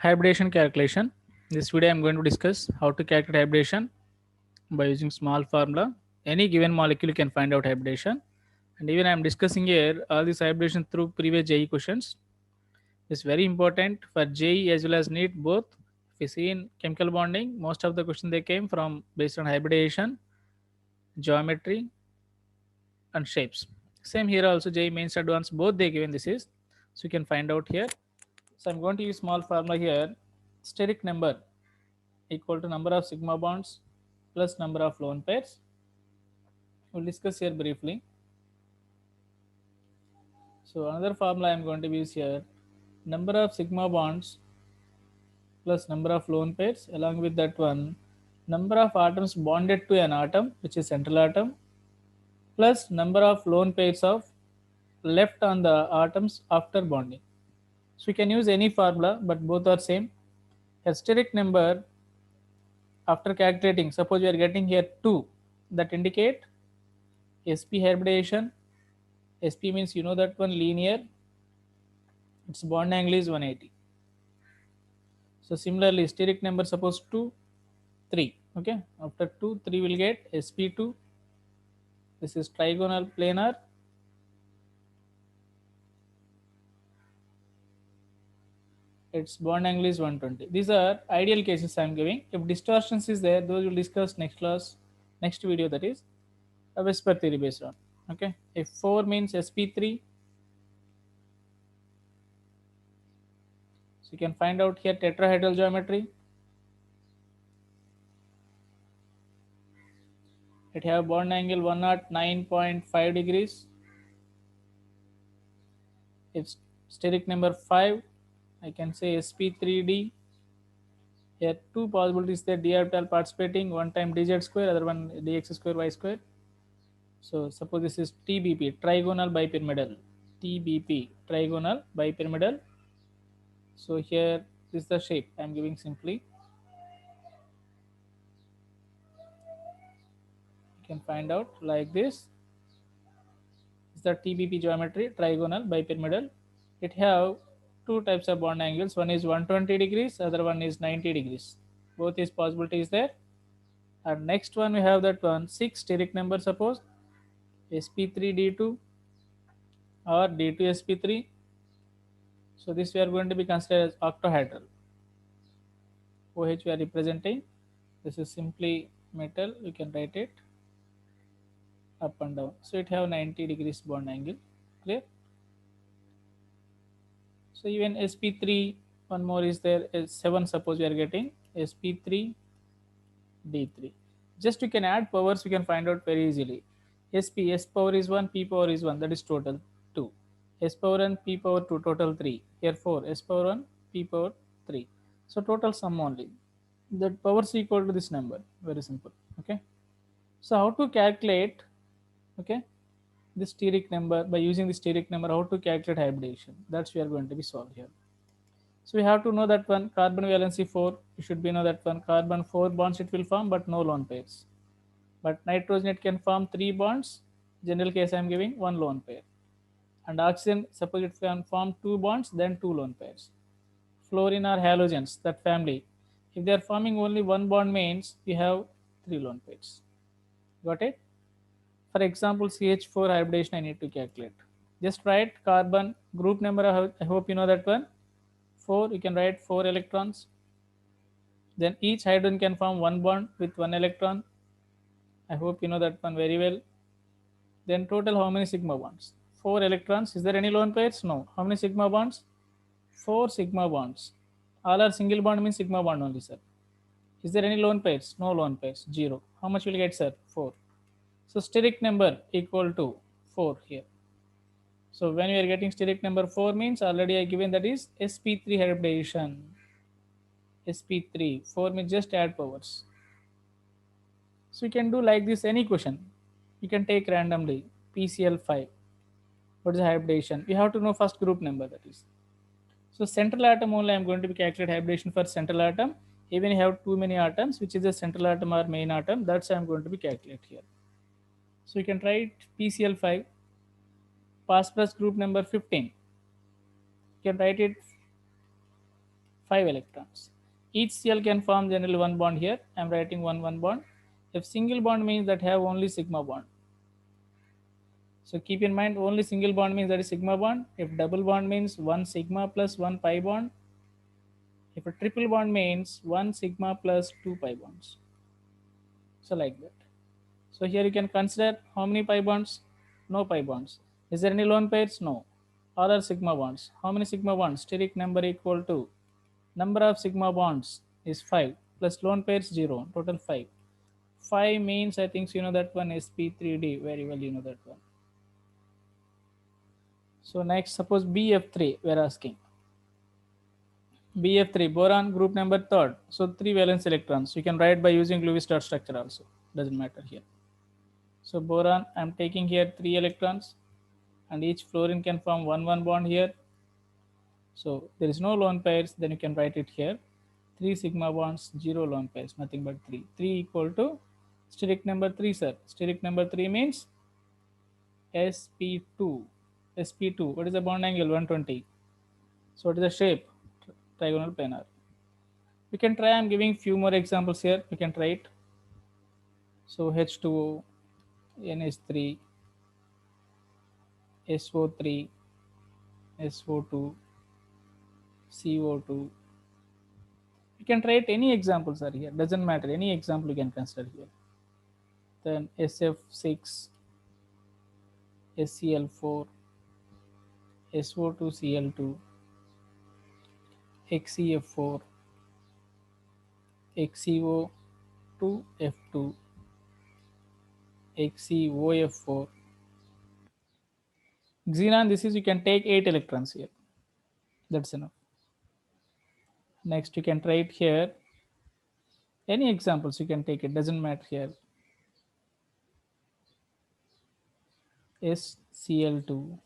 Hybridization calculation. This video I am going to discuss how to calculate hybridization by using small formula. Any given molecule you can find out hybridization. And even I am discussing here all this hybridization through previous JE questions. It's very important for JE as well as NEET both. If you see in chemical bonding, most of the questions they came from based on hybridization, geometry, and shapes. Same here also JE mains advanced both they given this is. So you can find out here. So I'm going to use small formula here. Steric number equal to number of sigma bonds plus number of lone pairs. We'll discuss here briefly. So another formula I am going to use here, number of sigma bonds plus number of lone pairs, along with that one number of atoms bonded to an atom, which is central atom, plus number of lone pairs of left on the atoms after bonding. So you can use any formula, but both are same. A steric number after calculating, suppose we are getting here 2, that indicate sp hybridization. Sp means you know that one linear, its bond angle is 180. So similarly steric number suppose 2, 3. Okay, after 2, 3 will get sp2. This is trigonal planar. Its bond angle is 120. These are ideal cases I am giving. If distortions is there, those we'll discuss next class, next video, that is a whisper theory based on. Okay, if 4 means sp3, so you can find out here tetrahedral geometry. It have bond angle 109.5 degrees. If steric number 5, I can say sp3d. Here two possibilities there, d orbital participating, one time dz square, other one dx square y square. So suppose this is TBP, trigonal bipyramidal. TBP, trigonal bipyramidal. So here this is the shape I am giving simply. You can find out like this. Is the TBP geometry, trigonal bipyramidal. It have two types of bond angles. One is 120 degrees, other one is 90 degrees. Both is possibilities there. And next one we have that one 6 steric number, suppose sp3d2 or d2sp3. So this we are going to be considered as octahedral. OH we are representing. This is simply metal. You can write it up and down. So it have 90 degrees bond angle. Clear? So even sp3, one more is there, is 7. Suppose we are getting sp3 d3. Just you can add powers. We can find out very easily. Sp, s power is 1, p power is 1. That is total 2. S power n, p power 2, total 3. Here 4, s power 1, p power 3. So total sum only. That powers equal to this number. Very simple. Okay. So how to calculate, okay, the steric number by using the steric number, how to calculate hybridization? That's we are going to be solved here. So we have to know that one carbon valency 4. You should be know that one carbon 4 bonds it will form, but no lone pairs. But nitrogen it can form 3 bonds. General case I am giving 1 lone pair. And oxygen, suppose it can form 2 bonds, then 2 lone pairs. Fluorine or halogens, that family, if they are forming only 1 bond means we have 3 lone pairs. Got it? For example, CH4 hybridization I need to calculate. Just write carbon group number. I hope you know that one. 4. You can write 4 electrons. Then each hydrogen can form 1 bond with 1 electron. I hope you know that one very well. Then total how many sigma bonds? 4 electrons. Is there any lone pairs? No. How many sigma bonds? 4 sigma bonds. All are single bond means sigma bond only, sir. Is there any lone pairs? No lone pairs. 0. How much will you get, sir? 4. So steric number equal to 4 here. So when we are getting steric number 4 means already I given that is sp3 hybridization. sp3. 4 means just add powers. So you can do like this any question. You can take randomly PCl5. What is hybridization? We have to know first group number, that is. So central atom only I am going to be calculate hybridization for central atom. Even you have too many atoms, which is a central atom or main atom, that's I am going to be calculate here. So you can write PCl5, phosphorus group number 15. You can write it 5 electrons. Each Cl can form generally one bond here. I am writing one bond. If single bond means that have only sigma bond. So keep in mind only single bond means that is sigma bond. If double bond means one sigma plus one pi bond. If a triple bond means one sigma plus two pi bonds. So like that. So here you can consider how many pi bonds? No pi bonds. Is there any lone pairs? No. All are sigma bonds. How many sigma bonds? Steric number equal to number of sigma bonds is 5 plus lone pairs 0. Total 5. 5 means I think you know that one sp3d. Very well you know that one. So next suppose BF3 we are asking. BF3 boron group number third. So 3 valence electrons. You can write by using Lewis dot structure also. Doesn't matter here. So boron I'm taking here 3 electrons and each fluorine can form one bond here. So there is no lone pairs, then you can write it here. 3 sigma bonds, 0 lone pairs, nothing but 3. 3 equal to steric number 3, sir. Steric number 3 means sp2. sp2. What is the bond angle? 120. So what is the shape? Trigonal planar. We can try. I'm giving few more examples here. We can try it. So H2O, NH3, SO3, SO2, CO2. You can try it. Any examples are here. Doesn't matter. Any example you can consider here. Then SF6, SCl4, SO2Cl2, XCF4, XCO2F2, XCOF4. Xenon, this is you can take 8 electrons here. That's enough. Next, you can try it here. Any examples you can take it, doesn't matter here. SCl2,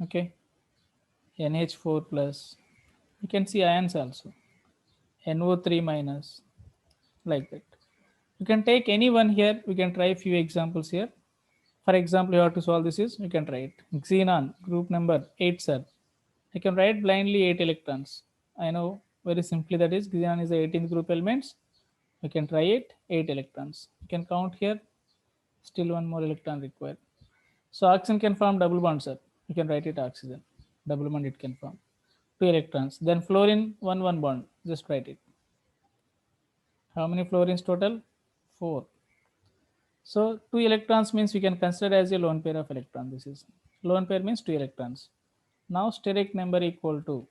okay, NH4 plus. You can see ions also. NO3 minus, like that. You can take any one here. We can try a few examples here. For example, you have to solve this is you can write xenon group number 8, sir. I can write blindly 8 electrons. I know very simply that is xenon is the 18th group elements. We can try it 8 electrons. You can count here. Still one more electron required. So oxygen can form double bond, sir. You can write it oxygen. Double bond it can form. 2 electrons. Then fluorine one bond. Just write it. How many fluorines total? 4. So 2 electrons means we can consider as a lone pair of electron. This is lone pair means 2 electrons. Now steric number equal to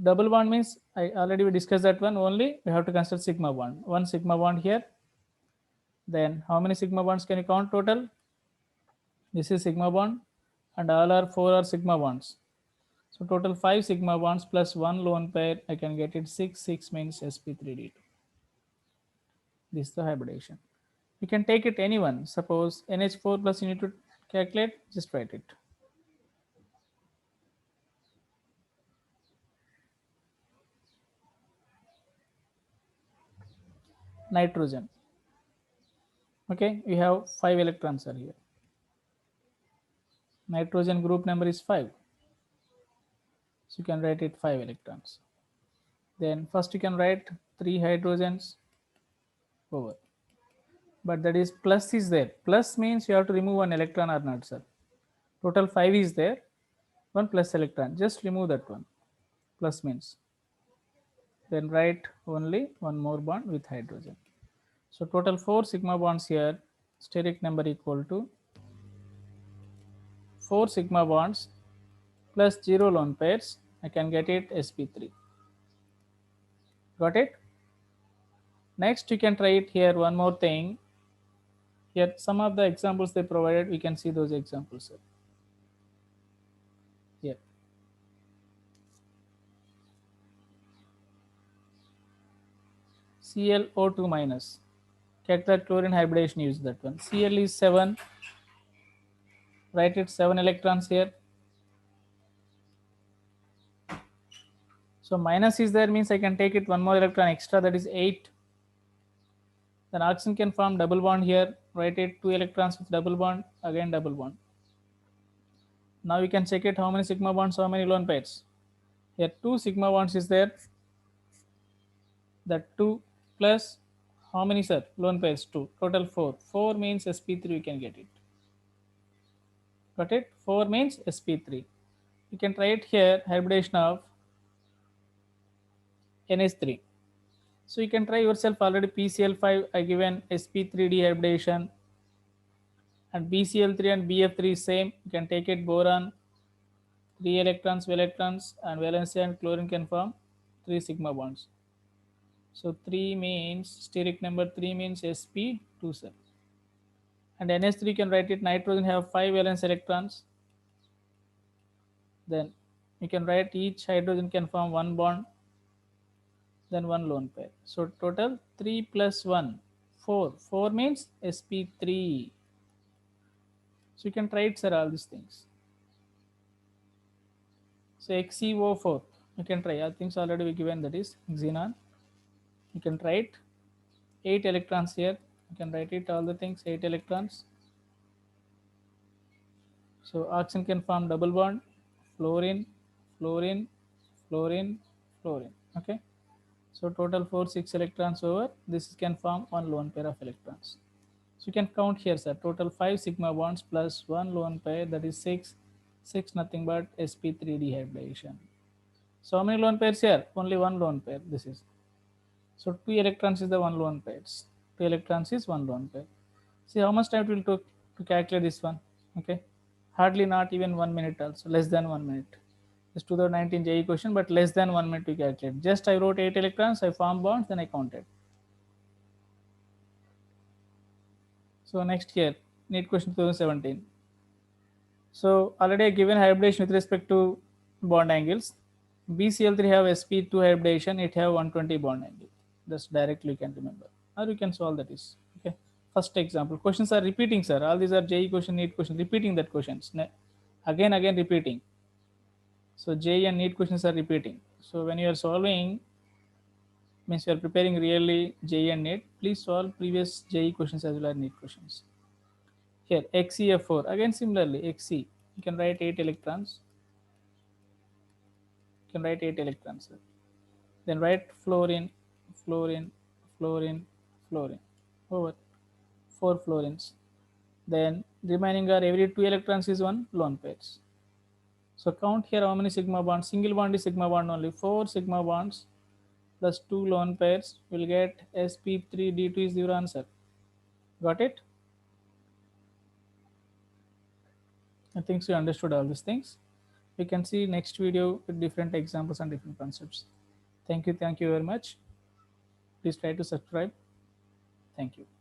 double bond means I already we discussed that one only. We have to consider sigma bond. One sigma bond here. Then how many sigma bonds can you count total? This is sigma bond and all are 4 are sigma bonds. So total 5 sigma bonds plus 1 lone pair. I can get it 6. 6 means sp3d2. This is the hybridization. You can take it anyone. Suppose NH4 plus you need to calculate, just write it. Nitrogen. Okay, we have 5 electrons are here. Nitrogen group number is 5. So you can write it 5 electrons. Then first you can write 3 hydrogens over. But that is plus is there. Plus means you have to remove one electron or not, sir. Total 5 is there. One plus electron. Just remove that one. Plus means. Then write only one more bond with hydrogen. So total 4 sigma bonds here. Steric number equal to 4 sigma bonds plus 0 lone pairs. I can get it sp3. Got it? Next you can try it here. One more thing. Here some of the examples they provided. We can see those examples. Here. ClO2 minus. Calculate chlorine hybridization, use that one. Cl is 7. Write it 7 electrons here. So minus is there means I can take it one more electron extra, that is 8. Then oxygen can form double bond here. Write it 2 electrons with double bond, again double bond. Now we can check it how many sigma bonds, how many lone pairs. Here 2 sigma bonds is there. That 2 plus how many, sir? Lone pairs 2. Total 4. 4 means sp3 we can get it. Got it? 4 means sp3. You can try it here, hybridization of NH3. So you can try yourself already. PCl5 I given sp3d hybridization, and BCl3 and BF3 same. You can take it boron 3 electrons, electrons, and valency and chlorine can form 3 sigma bonds. So 3 means steric number 3 means sp2 cell. And NH3 you can write it, nitrogen have 5 valence electrons. Then you can write each hydrogen can form 1 bond, then 1 lone pair. So total 3 plus 1, 4. 4 means sp3. So you can try it, sir, all these things. So XeO4, you can try. I think already we given, that is xenon. You can try it. 8 electrons here. You can write it all the things, 8 electrons. So oxygen can form double bond, fluorine, fluorine, fluorine, fluorine. Okay. So total 4 6 electrons over. This can form 1 lone pair of electrons. So you can count here, sir. Total 5 sigma bonds plus 1 lone pair, that is 6. 6 nothing but sp3 dehybridization. So how many lone pairs here? Only 1 lone pair. This is. So 2 electrons is the 1 lone pairs. 2 electrons is 1 lone pair. See how much time it will take to calculate this one. Okay. Hardly not even 1 minute also. Less than 1 minute. It's 2019 JE question, but less than 1 minute to calculate. Just I wrote 8 electrons, I formed bonds, then I counted. So next here, NEET question 2017. So already I given hybridization with respect to bond angles. BCl3 have sp2 hybridization, it have 120 bond angle. That's directly you can remember. Or you can solve that is. Okay. First example. Questions are repeating, sir. All these are JE question, NEET question, repeating that questions. Again repeating. So JE and NEET questions are repeating. So when you are solving, means you are preparing really JE and NEET, please solve previous JE questions as well as NEET questions. Here XeF4, again similarly Xe, you can write 8 electrons. You can write 8 electrons. Then write fluorine, fluorine, fluorine, fluorine. Over 4 fluorines. Then remaining are every 2 electrons is 1 lone pairs. So count here how many sigma bonds. Single bond is sigma bond only. 4 sigma bonds plus 2 lone pairs will get sp3d2 is your answer. Got it? I think so you understood all these things. We can see next video with different examples and different concepts. Thank you very much. Please try to subscribe. Thank you.